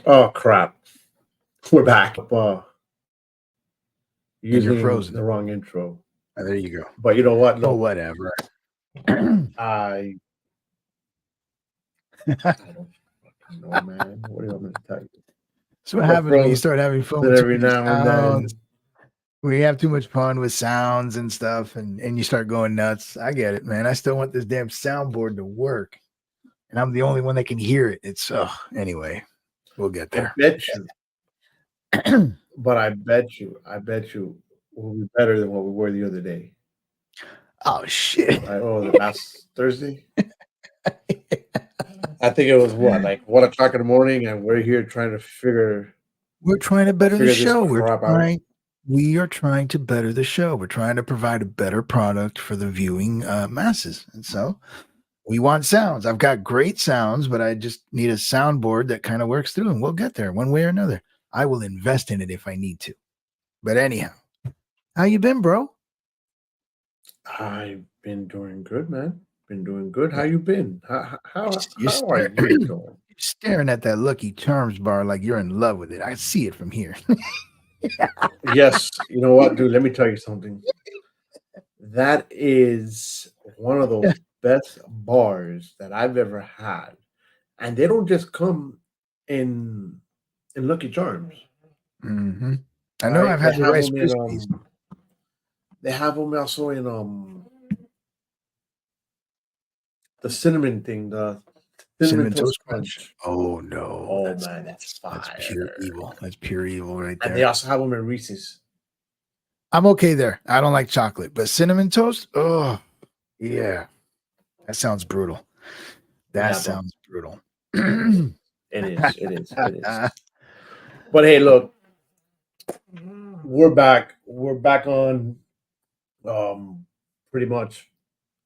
Oh crap! We're back. And you're Using frozen. the wrong intro. There you go. But you know what? Oh, No, whatever. I don't fucking know, man. What do you want me to tell you? So what happens when you start having fun with every now and then. We have too much fun with sounds and stuff, and you start going nuts. I get it, man. I still want this damn soundboard to work, and I'm the only one that can hear it. It's anyway, we'll get there. I bet you, but I bet you, we'll be better than what we were the other day. Oh shit! The last Thursday. I think it was like 1 o'clock in the morning, and we're here trying to figure. We're trying to better the show. We are trying to better the show. We're trying to provide a better product for the viewing masses. And so we want sounds. I've got great sounds, but I just need a soundboard that kind of works through, and we'll get there one way or another. I will invest in it if I need to. But anyhow, how you been, bro? I've been doing good, man. Been doing good. How you been? How are you doing? You're staring at that Lucky Charms bar like you're in love with it. I see it from here. Yes. You know what, dude? Let me tell you something. That is one of those best bars that I've ever had. And they don't just come in Lucky Charms. Mm-hmm. I know I've had the Rice Krispies. They have them also in the cinnamon thing, the Cinnamon Toast Crunch. Oh no! Oh man, that's fire. That's pure evil. That's pure evil right there. And they also have them in Reese's. I'm okay there. I don't like chocolate, but cinnamon toast. Oh yeah, that sounds brutal. That sounds brutal. It is. But hey, look, we're back. We're back on pretty much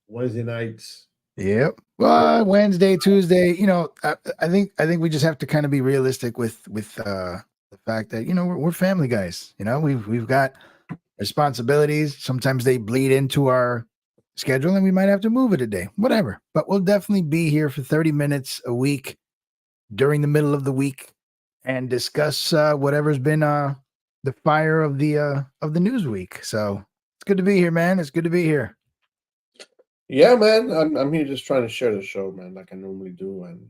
Wednesday nights. Yep. Well, Wednesday, Tuesday. You know, I think we just have to kind of be realistic with the fact that we're family guys. We've got responsibilities. Sometimes they bleed into our schedule, and we might have to move it a day. Whatever. But we'll definitely be here for 30 minutes a week during the middle of the week and discuss whatever's been the fire of the news week. So it's good to be here, man. It's good to be here. Yeah, man. I'm here just trying to share the show, man, like I normally do, and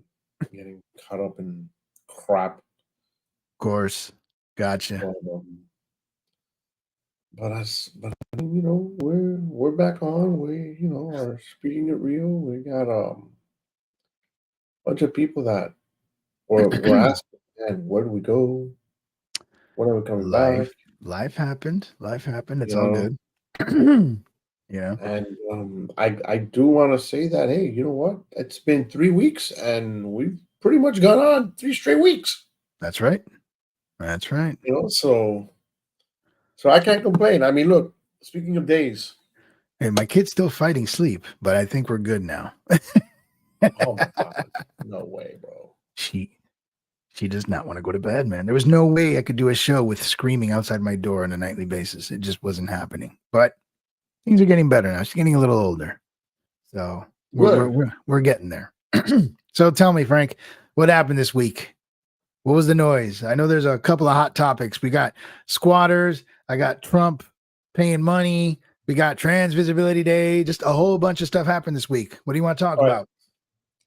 getting caught up in crap. Of course, gotcha. But we're back on. We are speaking it real. We got a bunch of people that were asking, "Man, where do we go? When are we coming back?" Life happened. It's all good. Yeah. And I do want to say that, hey, you know what? It's been 3 weeks, and we've pretty much gone on 3 straight weeks. That's right. So I can't complain. I mean, look, speaking of days. Hey, my kid's still fighting sleep, but I think we're good now. Oh my God. No way, bro. She does not want to go to bed, man. There was no way I could do a show with screaming outside my door on a nightly basis. It just wasn't happening. But things are getting better now. She's getting a little older. So we're getting there. So tell me, Frank, what happened this week? What was the noise? I know there's a couple of hot topics. We got squatters. I got Trump paying money. We got Trans Visibility Day. Just a whole bunch of stuff happened this week. What do you want to talk about?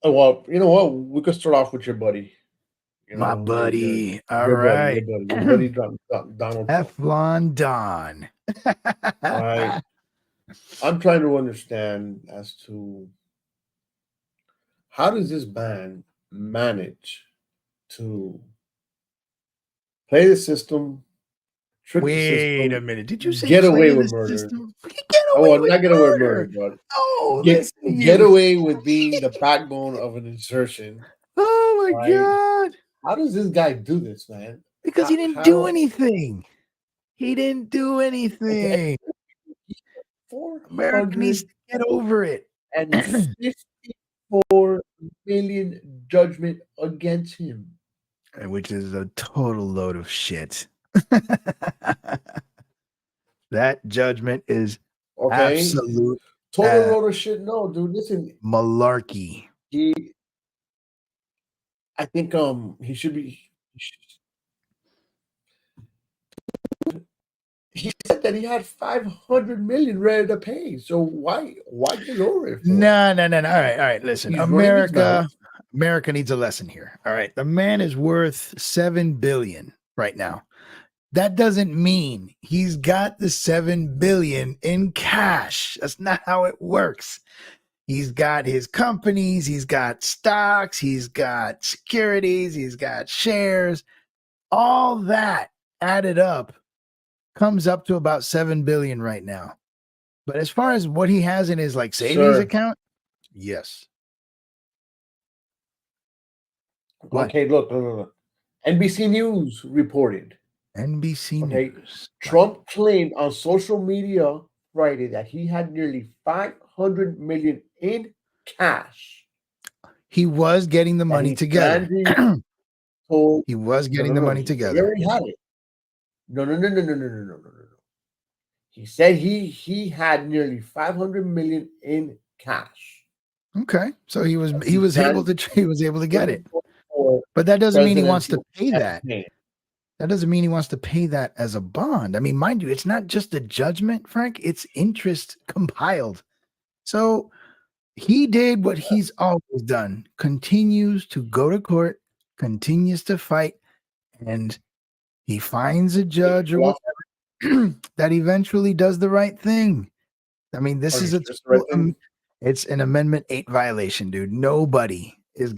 Oh, well, you know what? We could start off with your buddy. My buddy. All right. Your buddy Donald Trump. Teflon Don. All right. I'm trying to understand as to how does this band manage to play the system, trick the system. Wait a minute. Did you say get away with murder? Not get away with murder, but get away with being the backbone of an insurrection. Oh my God. How does this guy do this, man? Because he didn't do anything. He didn't do anything. America needs to get over it. And 54 million judgment against him. Which is a total load of shit. That judgment is absolute total load of shit. No, dude, listen. Malarkey. I think he should be. He said that he had 500 million ready to pay. So why get over it for? No. All right. Listen, He's running his mouth. America needs a lesson here. All right. The man is worth 7 billion right now. That doesn't mean he's got the 7 billion in cash. That's not how it works. He's got his companies, he's got stocks, he's got securities, he's got shares. All that added up comes up to about 7 billion right now. But as far as what he has in his like savings Sir. account, yes. What? Okay, look. NBC News reported. NBC Okay. News. Trump claimed on social media Friday that he had nearly 500 million in cash. He was getting the money together. He was getting the money He together. already had it. No. He said he had nearly 500 million in cash. Okay, so he was able to get it, but that doesn't mean he wants to pay that. That doesn't mean he wants to pay that as a bond. I mean, mind you, it's not just a judgment, Frank. It's interest compiled. So he did what he's always done: continues to go to court, continues to fight, and he finds a judge or whatever that eventually does the right thing. I mean, this is it's an Amendment 8 violation, dude. No one is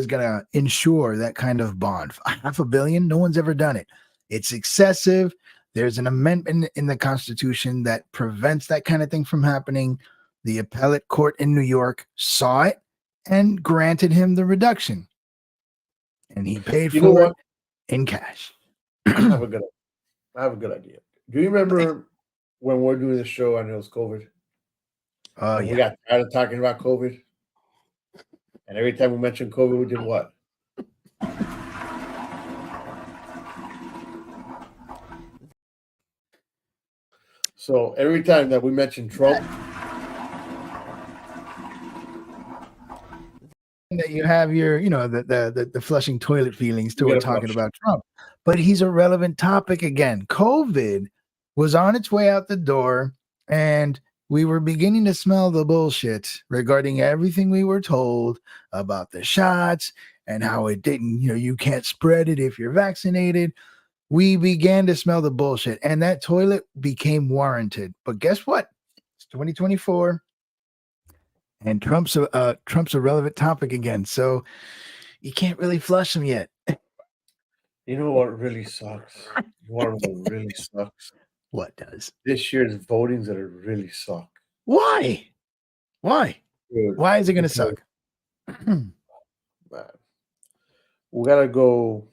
gonna insure that kind of bond. $500 million, no one's ever done it. It's excessive. There's an amendment in the Constitution that prevents that kind of thing from happening. The appellate court in New York saw it and granted him the reduction. And he paid for it in cash. I have a good idea. Do you remember when we're doing the show and it was COVID? Oh, yeah. We got tired of talking about COVID. And every time we mentioned COVID, we did what? So every time that we mentioned Trump, that you have your, the flushing toilet feelings toward talking about Trump, but he's a relevant topic again. COVID was on its way out the door, and we were beginning to smell the bullshit regarding everything we were told about the shots and how it didn't, you can't spread it if you're vaccinated. We began to smell the bullshit, and that toilet became warranted. But guess what? It's 2024. And Trump's a relevant topic again, so you can't really flush him yet. You know what really sucks? What really sucks? What does? This year's voting's gonna really suck. Why? Dude, why is it gonna suck? Man. We gotta go.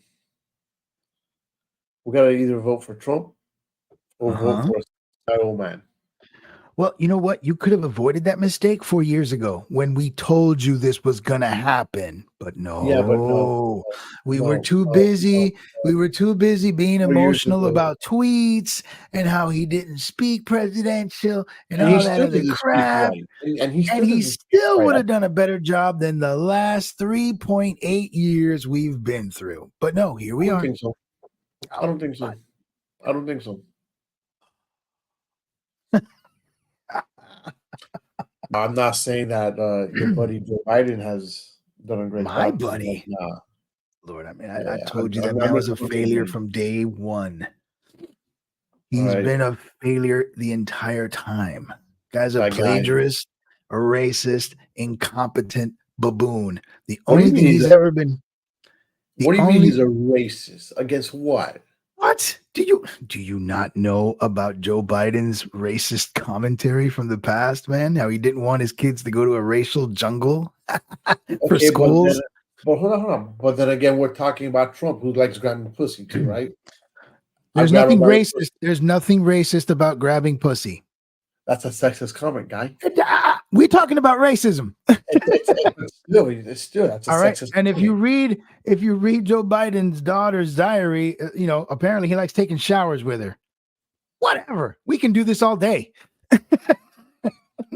We gotta either vote for Trump or vote for that old man. Well, you know what? You could have avoided that mistake 4 years ago when we told you this was going to happen. But no, we were too busy. We were too busy being emotional about tweets and how he didn't speak presidential and all that other crap. And he still would have done a better job than the last 3.8 years we've been through. But no, here we are. I don't think so. I'm not saying that your buddy Joe Biden has done a great job. My buddy. Lord, I mean, I told you that man was a failure from day one. He's been a failure the entire time. Guy's a plagiarist, a racist, incompetent baboon. The only thing he's ever been. What do you mean he's a racist? Against what? What? Do you not know about Joe Biden's racist commentary from the past, man? How he didn't want his kids to go to a racial jungle for schools? But hold on. But then again, we're talking about Trump, who likes grabbing pussy too, right? There's nothing racist. There's nothing racist about grabbing pussy. That's a sexist comment, guy. We're talking about racism. It's still that's a all right. sexist And comment. if you read Joe Biden's daughter's diary, apparently he likes taking showers with her. Whatever. We can do this all day.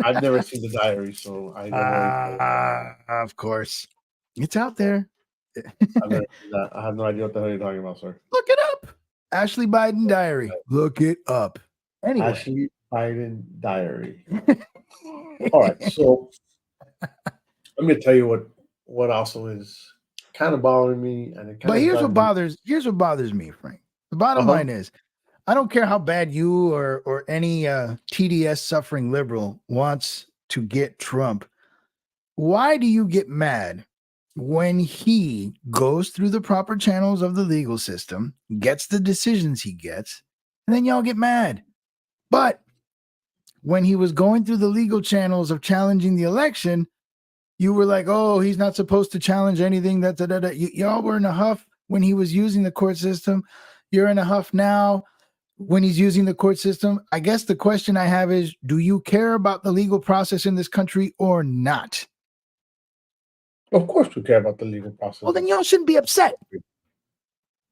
I've never seen the diary, so I never. Of course, it's out there. I have no idea what the hell you're talking about, sir. Look it up. Ashley Biden diary. Look it up. Anyway. Ashley Biden diary. All right, so let me tell you what also is kind of bothering me, and it kind But of here's what bothers me, Frank. The bottom line is, I don't care how bad you or any TDS suffering liberal wants to get Trump. Why do you get mad when he goes through the proper channels of the legal system, gets the decisions he gets, and then y'all get mad? But when he was going through the legal channels of challenging the election, you were like, oh, he's not supposed to challenge anything. Y'all were in a huff when he was using the court system. You're in a huff now when he's using the court system. I guess the question I have is, do you care about the legal process in this country or not? Of course we care about the legal process. Well, then y'all shouldn't be upset.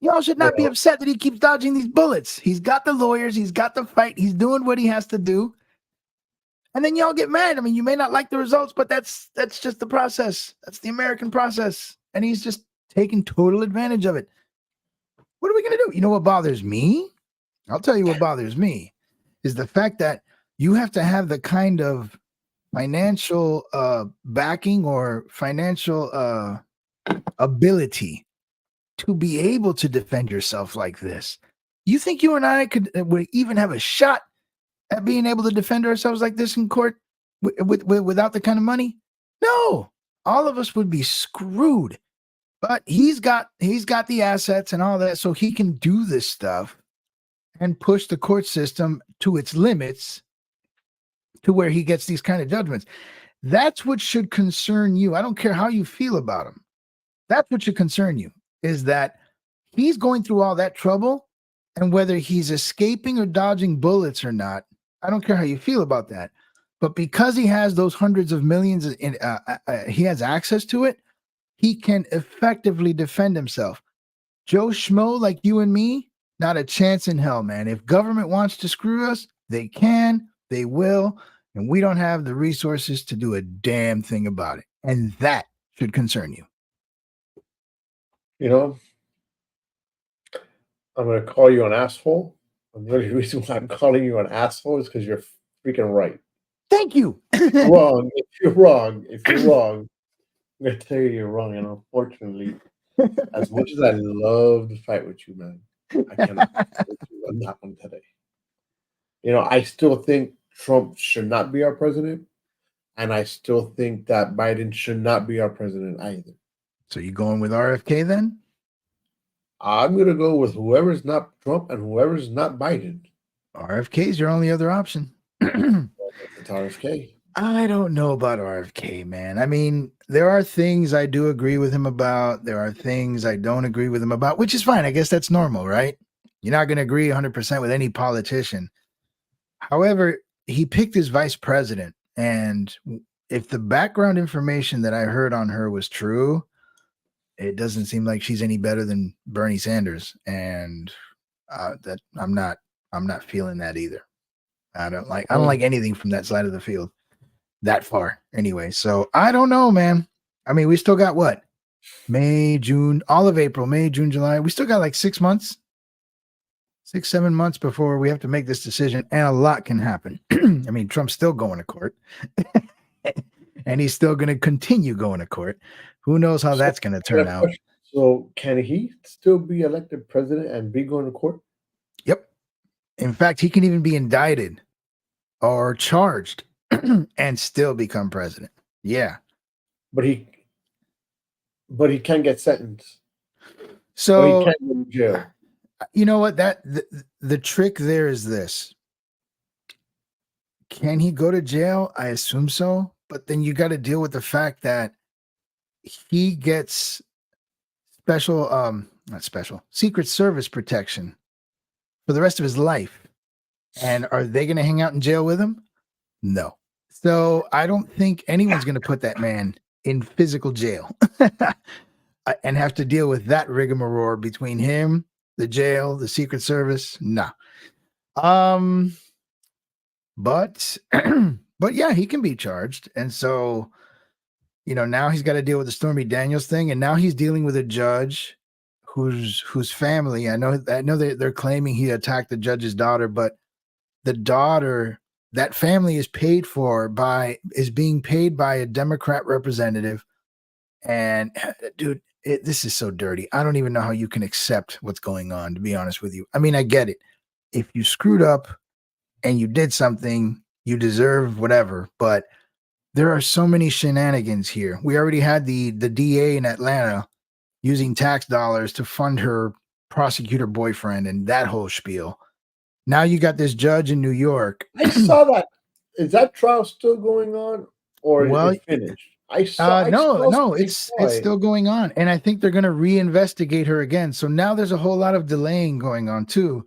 Y'all should not be upset that he keeps dodging these bullets. He's got the lawyers. He's got the fight. He's doing what he has to do. And then y'all get mad. I mean, you may not like the results, but that's just the process. That's the American process. And he's just taking total advantage of it. What are we going to do? You know what bothers me? I'll tell you what bothers me is the fact that you have to have the kind of financial backing or financial ability to be able to defend yourself like this. You think you and I would even have a shot at being able to defend ourselves like this in court without the kind of money? No, all of us would be screwed. But he's got the assets and all that, so he can do this stuff and push the court system to its limits to where he gets these kind of judgments. That's what should concern you. I don't care how you feel about him. That's what should concern you, is that he's going through all that trouble, and whether he's escaping or dodging bullets or not, I don't care how you feel about that. But because he has those hundreds of millions, he has access to it, he can effectively defend himself. Joe Schmo like you and me, not a chance in hell, man. If government wants to screw us, they can, they will, and we don't have the resources to do a damn thing about it. And that should concern you. You know, I'm going to call you an asshole. And the only reason why I'm calling you an asshole is because you're freaking right. Thank you. Wrong. If you're wrong, I'm going to tell you you're wrong. And unfortunately, as much as I love to fight with you, man, I cannot fight with you on that one today. You know, I still think Trump should not be our president. And I still think that Biden should not be our president either. So you going with RFK then? I'm going to go with whoever's not Trump and whoever's not Biden. RFK is your only other option. It's RFK. I don't know about RFK, man. I mean, there are things I do agree with him about. There are things I don't agree with him about, which is fine. I guess that's normal, right? You're not going to agree 100% with any politician. However, he picked his vice president. And if the background information that I heard on her was true, it doesn't seem like she's any better than Bernie Sanders. And that I'm not feeling that either. I don't like anything from that side of the field that far anyway. So I don't know, man. I mean, we still got what? May, June, all of April, May, June, July. We still got like 6 months, 7 months before we have to make this decision. And a lot can happen. I mean, Trump's still going to court and he's still going to continue going to court. Who knows how that's going to turn out? So can he still be elected president and be going to court? Yep. In fact, he can even be indicted or charged and still become president. Yeah. But he can get sentenced. So he can't go to jail. You know what? The trick there is this. Can he go to jail? I assume so. But then you got to deal with the fact that he gets Secret Service protection for the rest of his life. And are they going to hang out in jail with him? No. So I don't think anyone's going to put that man in physical jail and have to deal with that rigmarole between him, the jail, the Secret Service. No. But yeah, he can be charged. And so, now he's got to deal with the Stormy Daniels thing, and now he's dealing with a judge whose family. I know they're claiming he attacked the judge's daughter, but the daughter, that family is being paid by a Democrat representative. And dude, this is so dirty. I don't even know how you can accept what's going on, to be honest with you. I mean, I get it. If you screwed up and you did something, you deserve whatever, but there are so many shenanigans here. We already had the DA in Atlanta using tax dollars to fund her prosecutor boyfriend and that whole spiel. Now you got this judge in New York. I saw that. Is that trial still going on, or Well, is it finished? I saw. No, it's still going on, and I think they're going to reinvestigate her again. So now there's a whole lot of delaying going on too.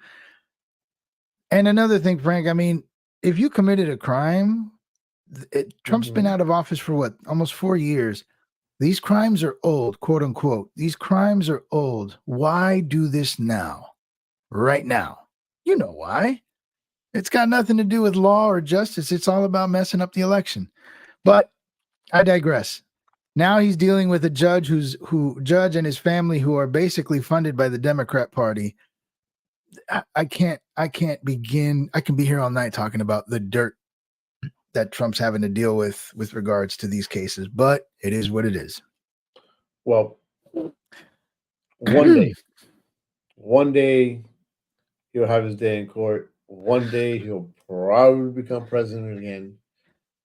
And another thing, Frank, I mean, if you committed a crime, Trump's been out of office for what, almost 4 years. These crimes are old, quote unquote. These crimes are old. Why do this now? Right now. You know why. It's got nothing to do with law or justice. It's all about messing up the election. But I digress. Now he's dealing with a judge judge and his family who are basically funded by the Democrat Party. I can't begin. I can be here all night talking about the dirt that Trump's having to deal with regards to these cases, but it is what it is. Well, one day he'll have his day in court. One day he'll probably become president again.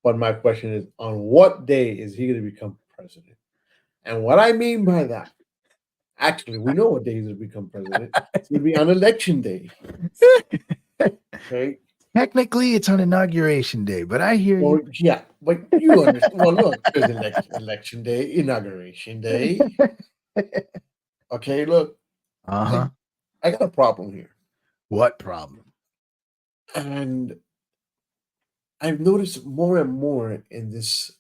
But my question is, on what day is he going to become president? And what I mean by that, actually, we know what day he's going to become president. It's going to be on election day. Okay. Technically, it's on Inauguration Day, but I hear you. Yeah, but you understand. Well, look, there's election day, Inauguration Day. Okay, look. I got a problem here. What problem? And I've noticed more and more in this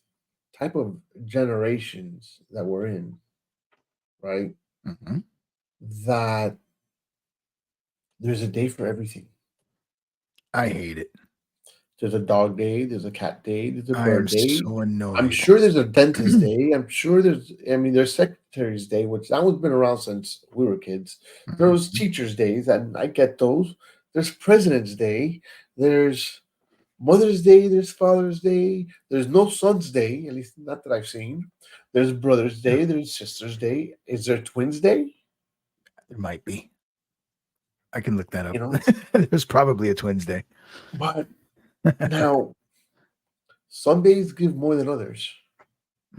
type of generations that we're in, right? Mm-hmm. That there's a day for everything. I hate it. There's a dog day, there's a cat day, there's a bird day. So annoyed. I'm sure there's a dentist day. I'm sure there's Secretary's Day, which that one's been around since we were kids. There was Teachers' Days, and I get those. There's President's Day. There's Mother's Day. There's Father's Day. There's no Son's Day, at least not that I've seen. There's Brother's Day. There's Sister's Day. Is there Twins Day? There might be. I can look that up. You know, there's probably a Twins Day. But now, some days give more than others.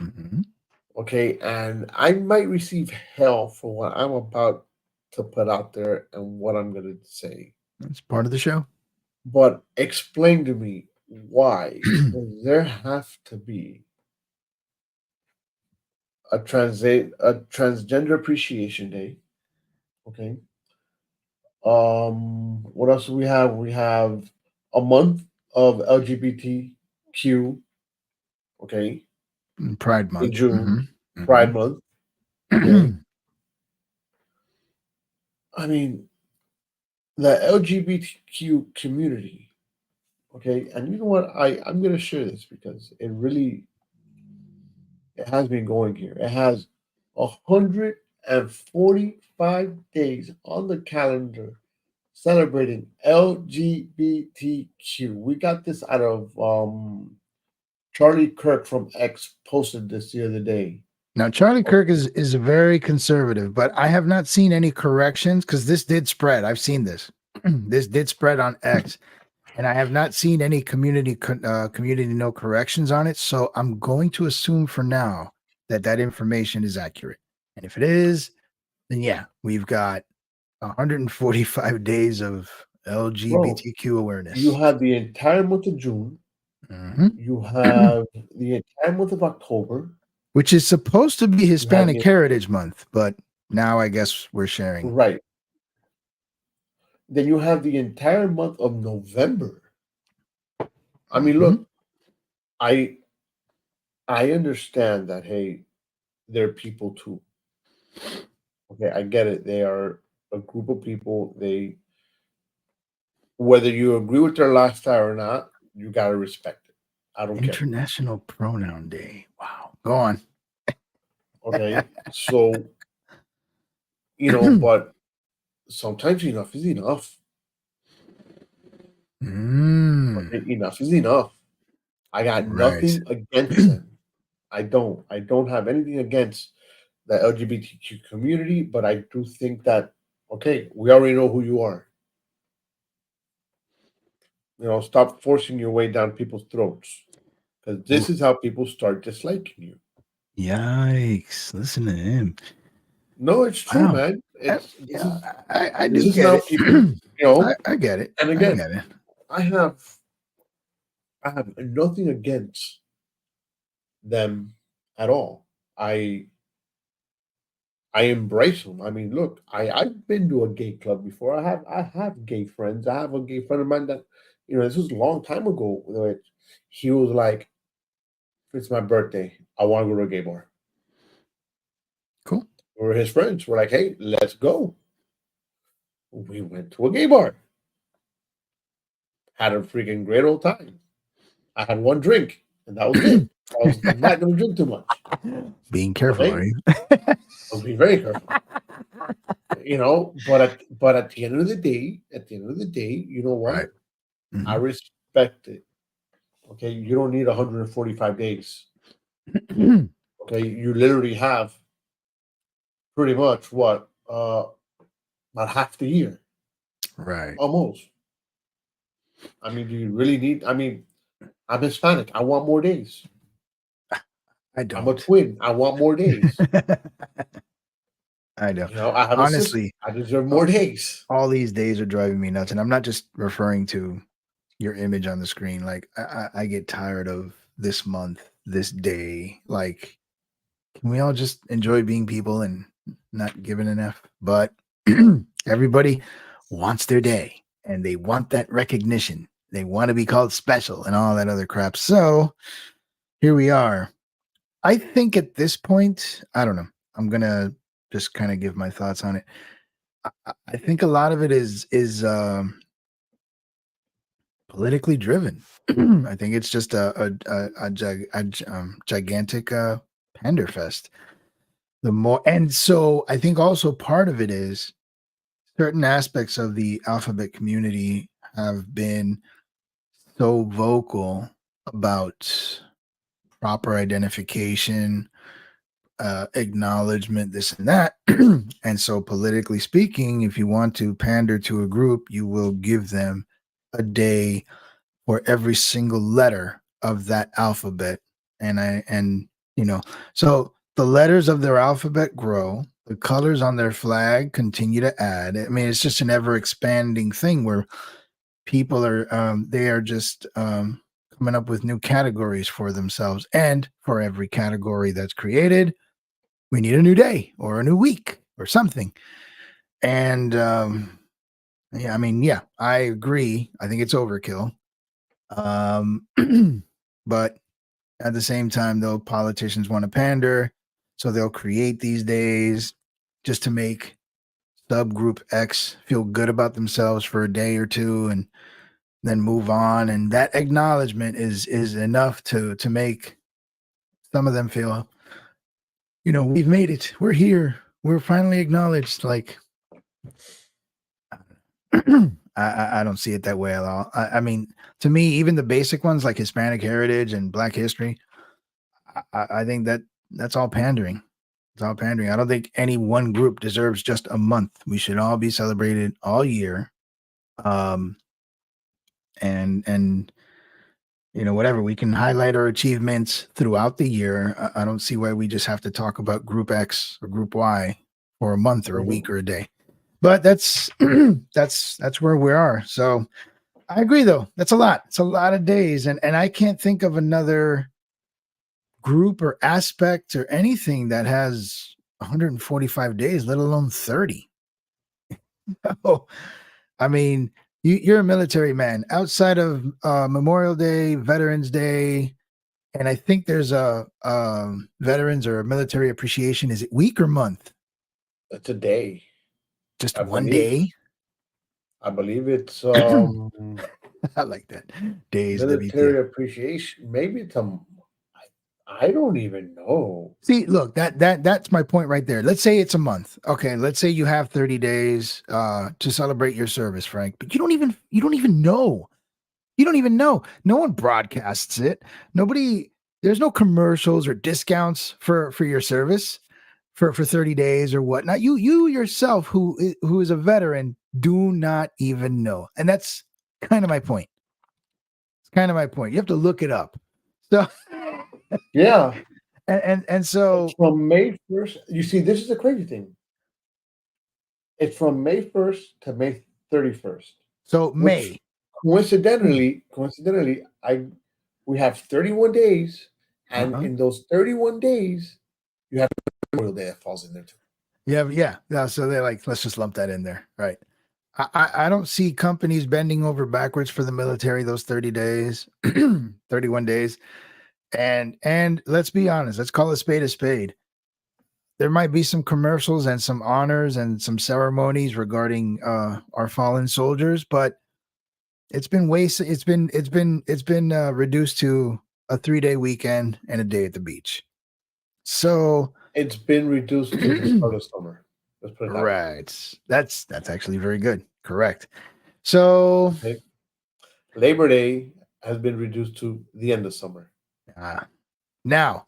Mm-hmm. Okay, and I might receive hell for what I'm about to put out there and what I'm going to say. That's part of the show. But explain to me, why does there have to be a transgender appreciation day? Okay. What else do we have? We have a month of LGBTQ. Okay. Pride Month. In June. Mm-hmm. Pride Month. Okay. I mean, the LGBTQ community. Okay. And you know what? I'm going to share this because it has been going here. It has 145 days on the calendar celebrating LGBTQ. We got this out of Charlie Kirk from X posted this the other day. Now, Charlie Kirk is very conservative, but I have not seen any corrections because this did spread. I've seen this. This did spread on X, and I have not seen any community no corrections on it. So I'm going to assume for now that information is accurate. And if it is, then yeah, we've got 145 days of LGBTQ awareness. You have the entire month of June. Mm-hmm. You have the entire month of October, which is supposed to be Hispanic Heritage Month, but now I guess we're sharing. Right. Then you have the entire month of November. I mean, look, I understand that, hey, they're people too. Okay, I get it. They are a group of people. Whether you agree with their lifestyle or not, you gotta respect it. I don't care. International Pronoun Day. Wow. Go on. Okay, so but sometimes enough is enough. Mm, Okay, enough is enough. I got right. nothing against them. I don't. I don't have anything against the LGBTQ community, but I do think that okay, we already know who you are. Stop forcing your way down people's throats because this Ooh, is how people start disliking you. yikes. Listen to him. No, it's true, Wow. man. I, It's this yeah, is I this do is get how it. people, I get it. and I again, get it. I have I have nothing against them at all. I I embrace them. I mean, look, I've been to a gay club before. I have gay friends. I have a gay friend of mine that, this was a long time ago. He was like, "It's my birthday. I want to go to a gay bar." Cool. We're his friends. We're like, "Hey, let's go." We went to a gay bar. Had a freaking great old time. I had one drink, and that was it. I'm not going to drink too much. Being careful, are Okay, you? I'll be very careful. But at the end of the day, you know Right. what? I Mhm. respect it. Okay, you don't need 145 days. Okay, you literally have pretty much what about half the year, Right. almost. I mean, do you really need? I mean, I'm Hispanic. I want more days. I I'm a don't. twin. I want more days. I know. I have a sister. Honestly, I deserve a- more days. all these days are driving me nuts, and I'm not just referring to your image on the screen. Like I get tired of this month, this day. Like, can we all just enjoy being people and not giving an F? But everybody wants their day, and they want that recognition. They want to be called special and all that other crap. So here we are. I think at this point, I don't know. I'm gonna just kind of give my thoughts on it. I think a lot of it is politically driven. I think it's just a gigantic pander fest. The more, and so I think also part of it is certain aspects of the alphabet community have been so vocal about proper identification, acknowledgement, this and that. And so, politically speaking, if you want to pander to a group, you will give them a day for every single letter of that alphabet. And you know, so the letters of their alphabet grow, the colors on their flag continue to add. I mean, it's just an ever expanding thing where people are they are just coming up with new categories for themselves. And for every category that's created, we need a new day or a new week or something. And yeah, I mean, yeah, I agree. I think it's overkill. Um, but at the same time, though, politicians want to pander, so they'll create these days just to make subgroup X feel good about themselves for a day or two, and then move on. And that acknowledgement is enough to make some of them feel, we've made it. We're here. We're finally acknowledged. Like, I don't see it that way at all. I mean, to me, even the basic ones like Hispanic heritage and Black history, I think that's all pandering. It's all pandering. I don't think any one group deserves just a month. We should all be celebrated all year. Um, and whatever, we can highlight our achievements throughout the year. I don't see why we just have to talk about Group X or Group Y for a month or a Mhm. week or a day. But that's that's where we are. So I agree, though. That's a lot. It's a lot of days, and I can't think of another group or aspect or anything that has 145 days, let alone 30. Oh, I mean, you're a military man. Outside of Memorial Day, Veterans Day, and I think there's a Veterans or Military Appreciation. Is it week or month? It's a day, Just I one believe. day. I believe it's I like that. Days, WTF. military appreciation. Maybe it's a. I don't even know. See, look, that's my point right there. Let's say it's a month. Okay, let's say you have 30 days to celebrate your service, Frank, but you don't even know. You don't even know. No one broadcasts it. Nobody there's no commercials or discounts for your service for 30 days or whatnot. You yourself who is a veteran do not even know. And that's kind of my point. It's kind of my point. You have to look it up. So Yeah, and so it's from May 1st. You see, this is the crazy thing. It's from May 1st to May 31st, so which May. coincidentally, I we have 31 days, and Uh-huh. in those 31 days, you have Memorial Day that falls in there too. Yeah. So they're like, let's just lump that in there. Right. I don't see companies bending over backwards for the military those 30 days, 31 days. And let's be honest, let's call a spade a spade. There might be some commercials and some honors and some ceremonies regarding our fallen soldiers, but it's been reduced to a 3-day weekend and a day at the beach. So It's been reduced to the start of summer. Let's put it that way. right. That's actually very good. Correct. So Okay? Labor Day has been reduced to the end of summer. uh, now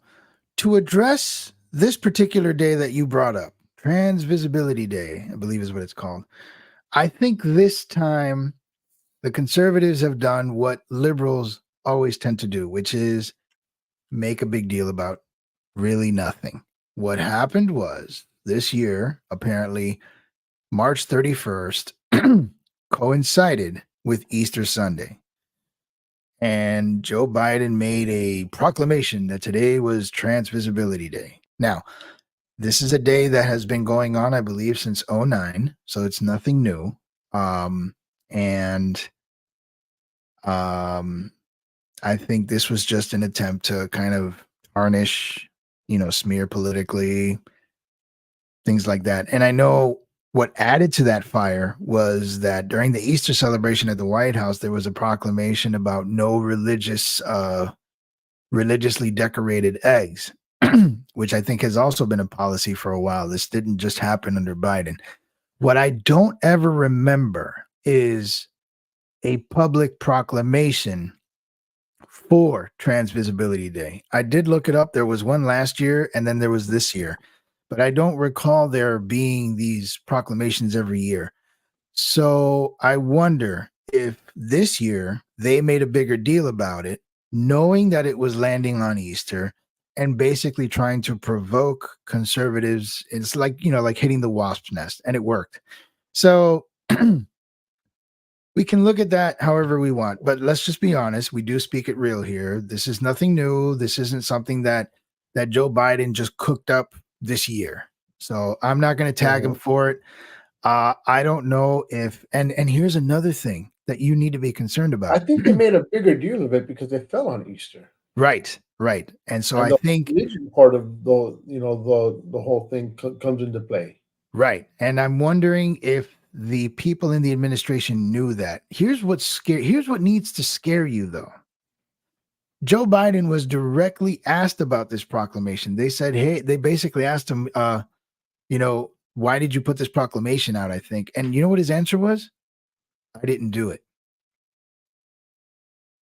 to address this particular day that you brought up, Trans Visibility Day, I believe is what it's called. I think this time the conservatives have done what liberals always tend to do, which is make a big deal about really nothing. What happened was this year, apparently, March 31st coincided with Easter Sunday. And Joe Biden made a proclamation that today was Trans Visibility Day. Now, this is a day that has been going on, I believe, since '09, so it's nothing new. And I think this was just an attempt to kind of tarnish, smear politically, things like that. And I know what added to that fire was that during the Easter celebration at the White House, there was a proclamation about no religiously decorated eggs, which I think has also been a policy for a while. This didn't just happen under Biden. What I don't ever remember is a public proclamation for Trans Visibility Day. I did look it up. There was one last year and then there was this year, but I don't recall there being these proclamations every year. So I wonder if this year they made a bigger deal about it, knowing that it was landing on Easter and basically trying to provoke conservatives. It's like, like hitting the wasp's nest, and it worked. So we can look at that however we want, but let's just be honest. We do speak it real here. This is nothing new. This isn't something that Joe Biden just cooked up this year. So I'm not going to tag him Mhm. for it. I don't know if and here's another thing that you need to be concerned I about. think they made a bigger deal of it because it fell on Easter, Right. And so and I the think religion part of the whole thing comes into play. right. And I'm wondering if the people in the administration knew that. Here's what needs to scare you though. Joe Biden was directly asked about this proclamation. They said, hey, they basically asked him, why did you put this proclamation out? I think. And you know what his answer was? I didn't do it.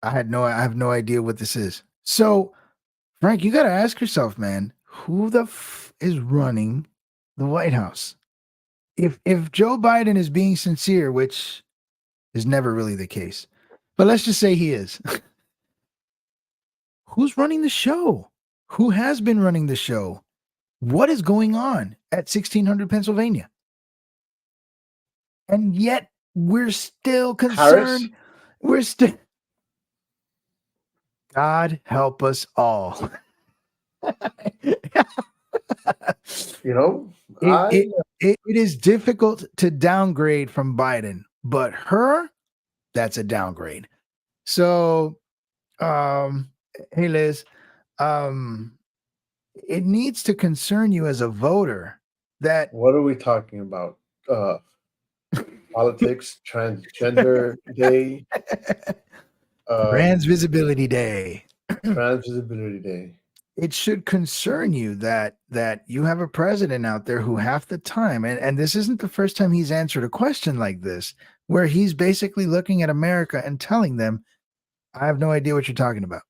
I have no idea what this is. So, Frank, you got to ask yourself, man, who the is running the White House? If Joe Biden is being sincere, which is never really the case, but let's just say he is, who's running the show? Who has been running the show? What is going on at 1600 Pennsylvania? And yet we're still Harris, concerned. We're still, God help us all. you know, it, I it, it is difficult to downgrade from Biden, but her, that's a downgrade. So, um, hey, Liz, um, it needs to concern you as a voter that what are we talking about? Politics, transgender day, Trans um, Visibility Day. trans visibility day. it should concern you that you have a president out there who half the time, and this isn't the first time he's answered a question like this, where he's basically looking at America and telling them, I have no idea what you're talking about.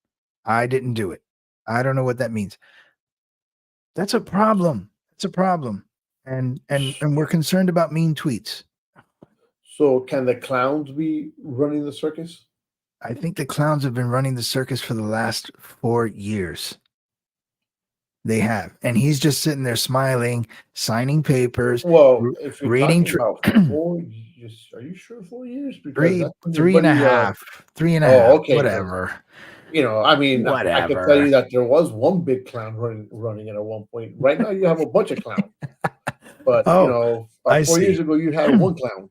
I didn't do it. I don't know what that means. That's a problem. It's a problem. And we're concerned about mean tweets. So can the clowns be running the circus? I think the clowns have been running the circus for the last 4 years. They have. And he's just sitting there smiling, signing papers, Well, if you're reading talking about 4 years, are you sure 4 years? Because that's when three and a everybody, half, three and a oh, half, okay, 'cause, whatever. I mean, I could tell you Whatever. that there was one big clown running it at one point. Right now, you have a bunch of clowns, but Oh, I about 4 years see. ago, you had one clown.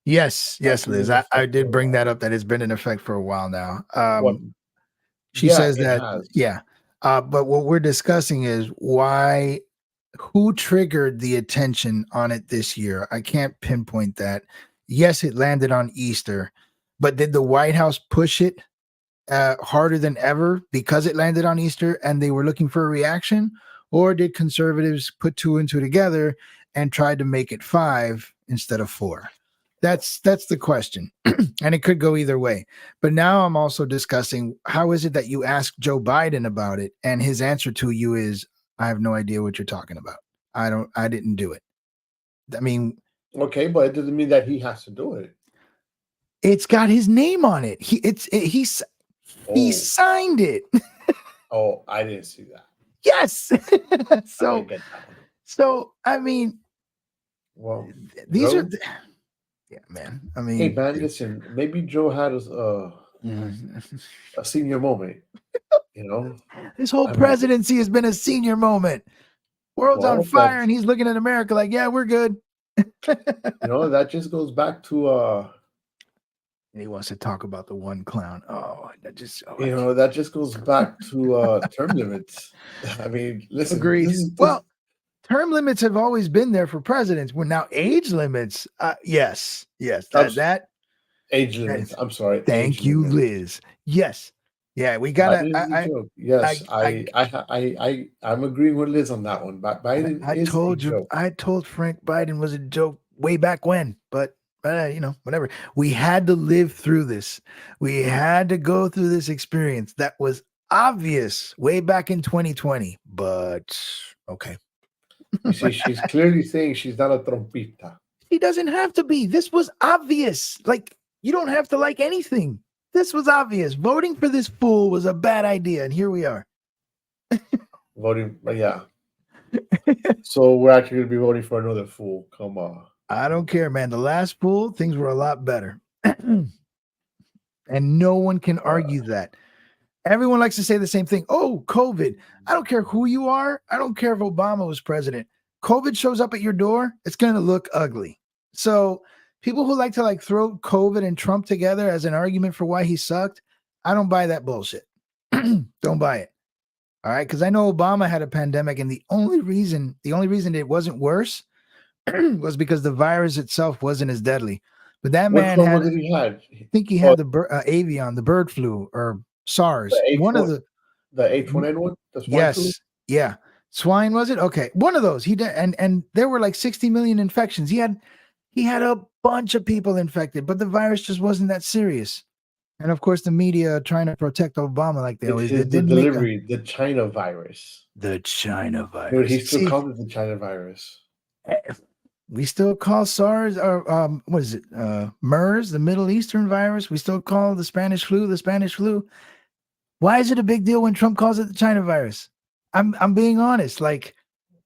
Yes, That's been Liz. in I effect did for a bring that while. up that it's been in effect for a while now. What? She Yeah, says it that, has. yeah. But what we're discussing is who triggered the attention on it this year? I can't pinpoint that. Yes, it landed on Easter, but did the White House push it harder than ever because it landed on Easter and they were looking for a reaction? Or did conservatives put two and two together and tried to make it 5 instead of 4? That's the question. And it could go either way. But now I'm also discussing, how is it that you ask Joe Biden about it and his answer to you is, I have no idea what you're talking about. I didn't do it. I mean, Okay, but it doesn't mean that he has to do it. it's got his name on it. He Oh, signed it. oh, I didn't see that. Yes. I didn't so get that one. so I mean, Well, these are Joe, yeah, man. I hey mean, man, listen, maybe Joe had a senior moment. this whole I mean, presidency has been a senior moment. World's on well, fire, and he's looking at America like, yeah, we're good. that just goes back to And he wants to talk about the one clown. Oh, that just that just goes back to term limits. I mean, listen, agreed. this Well, term limits have always been there for presidents. Well, now age limits, yes, that age limits. I'm sorry. thank Age you, limits. Liz. Yes, yeah, we Biden gotta. is a joke. Yes, I I'm agreeing with Liz on that one. Biden I is a told you, joke. I told Frank Biden was a joke way back when, but whatever. We had to live through this. We had to go through this experience that was obvious way back in 2020. But okay, You see, she's clearly saying she's not a trompita. he doesn't have to be. This was obvious. Like, you don't have to like anything. This was obvious. Voting for this fool was a bad idea, and here we are. Voting, yeah. So we're actually going to be voting for another fool. Come on. I don't care, man. The last fool, things were a lot better. And no one can argue that. Everyone likes to say the same thing. Oh, COVID. I don't care who you are. I don't care if Obama was president. COVID shows up at your door, it's going to look ugly. So people who like to throw COVID and Trump together as an argument for why he sucked, I don't buy that bullshit. Don't buy it. All right. Because I know Obama had a pandemic, and the only reason it wasn't worse was because the virus itself wasn't as deadly. But that Which man one had, did he have? I think he had the avian, the bird flu, or SARS. One of the H1N1, the swine flu? yes, yeah, swine, was it? Okay, one of those. He did, and there were like 60 million infections. He had a bunch of people infected, but the virus just wasn't that serious. And of course, the media trying to protect Obama like they always did. The delivery, the China virus. The China virus. Dude, he still calls it the China virus. We still call SARS, or what is it? MERS, the Middle Eastern virus. We still call the Spanish flu the Spanish flu. Why is it a big deal when Trump calls it the China virus? I'm being honest. Like,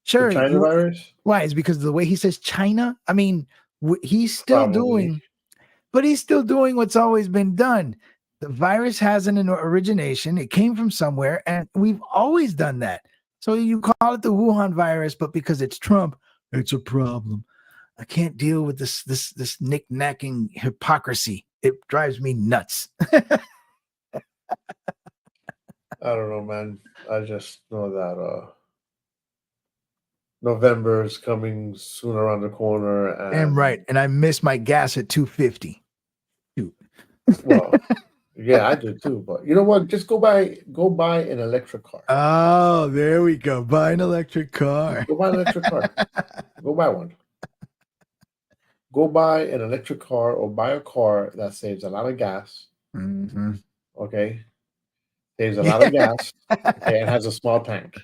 sure, the China virus. Why? Is it because of the way he says China? I mean, he's still doing what's always been done. The virus has an origination. It came from somewhere, and we've always done that. So you call it the Wuhan virus, but because it's Trump, it's a problem. I can't deal with this knick-knacking hypocrisy. It drives me nuts. I don't know, man. I just know that November is coming soon around the corner, and right, and I miss my gas at 250. Well, Yeah, I do too. But you know what? Just go buy an electric car. Oh, there we go. Buy an electric car. Go buy an electric car. Go buy one. Go buy an electric car or buy a car that saves a lot of gas. Mm-hmm. Okay, saves a lot of gas. Okay, and has a small tank.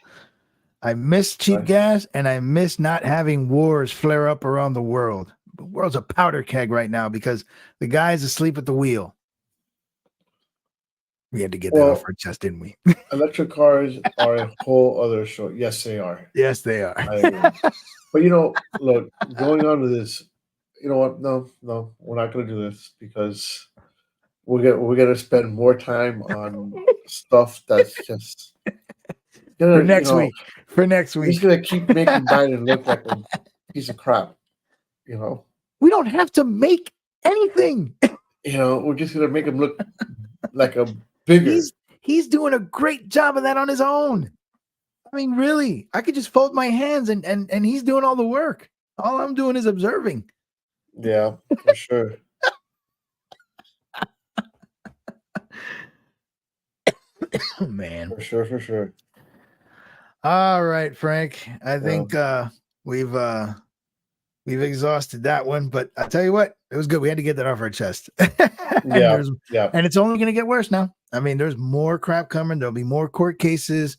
I miss cheap Right. gas, and I miss not having wars flare up around the world. The world's a powder keg right now because the guy's asleep at the wheel. We had to get that off Well, our chest, didn't we? electric cars are a whole other show. Yes, they are. Yes, they are. I agree. But you know, look, going on to this, you know what? No, we're not going to do this because we're gonna spend more time on stuff that's just For gonna, next week. For next just week. gonna keep making Biden look like a piece of crap. You know, We don't have to make anything. we're just gonna make him look like a bigger. He's doing a great job of that on his own. I mean, really, I could just fold my hands and he's doing all the work. All I'm doing is observing. Yeah, for sure. Oh, man. For sure. All right, Frank. I think we've exhausted that one, but I tell you what, it was good. We had to get that off our chest. Yeah. And it's only going to get worse now. I mean, there's more crap coming. There'll be more court cases,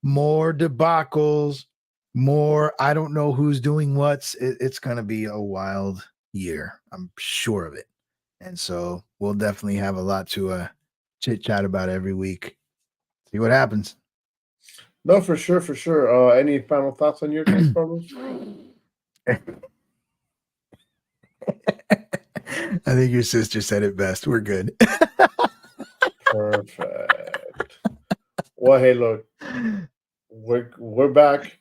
more debacles, more I don't know who's doing what's. It's going to be a wild year. I'm sure of it. And so we'll definitely have a lot to chit chat about every week. See what happens. No, for sure. Any final thoughts on your case, Carlos? I think your sister said it best. We're good. Perfect. Well, hey, look, we're back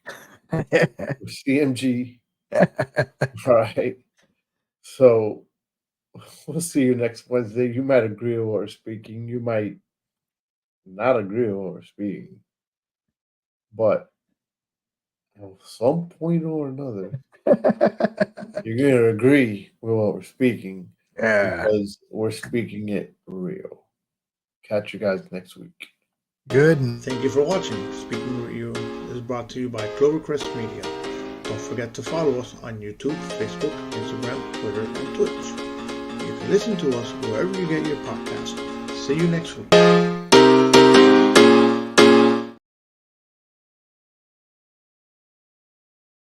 with CMG. All right. So we'll see you next Wednesday. You might agree with what we're speaking. You might not agree with what we're speaking. But at some point or another, you're going to agree with what we're speaking because we're speaking it real. Catch you guys next week. Good. Thank you for watching. Speaking with You is brought to you by Clovercrest Media. Don't forget to follow us on YouTube, Facebook, Instagram, Twitter, and Twitch. You can listen to us wherever you get your podcast. See you next week.